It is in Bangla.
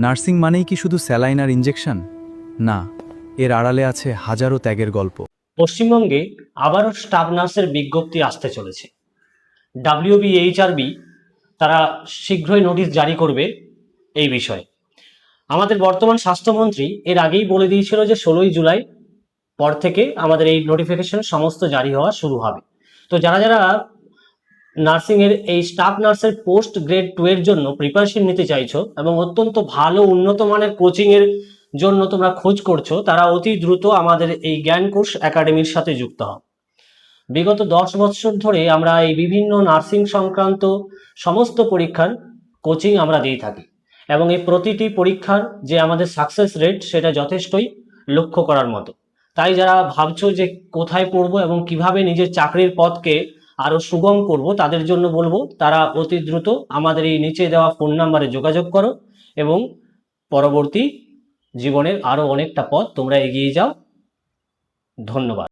নার্সিং মানেই কি শুধু স্যালাইন আর ইঞ্জেকশন? না, এর আড়ালে আছে হাজারো ত্যাগের গল্প। পশ্চিমবঙ্গে আবারও স্টাফ নার্সের বিজ্ঞপ্তি আসতে চলেছে। WBHRB তারা শীঘ্রই নোটিশ জারি করবে এই বিষয়ে। আমাদের বর্তমান স্বাস্থ্যমন্ত্রী এর আগেই বলে দিয়েছিল যে 16ই জুলাই পর থেকে আমাদের এই নোটিফিকেশন সমস্ত জারি হওয়া শুরু হবে। তো যারা যারা নার্সিং এর এই স্টাফ নার্সের পোস্ট গ্রেড 2 এর জন্য প্রিপারেশন নিতে চাইছো এবং অত্যন্ত ভালো উন্নত মানের কোচিং এর জন্য তোমরা খোঁজ করছো, তারা অতি দ্রুত আমাদের এই জ্ঞান কোষ একাডেমির সাথে যুক্ত হও। বিগত 10 বছর ধরে আমরা এই বিভিন্ন নার্সিং সংক্রান্ত সমস্ত পরীক্ষার কোচিং আমরা দিয়ে থাকি এবং এই প্রতিটি পরীক্ষার যে আমাদের সাকসেস রেট সেটা যথেষ্টই লক্ষ্য করার মতো। তাই যারা ভাবছো যে কোথায় পড়বো এবং কিভাবে নিজের চাকরির পথকে আরো সুগম করব, তাদের জন্য বলবো তারা অতি দ্রুত আমাদের এই নিচে দেওয়া ফোন নাম্বারে যোগাযোগ করো এবং পরবর্তী জীবনের আরো অনেকটা পথ তোমরা এগিয়ে যাও। ধন্যবাদ।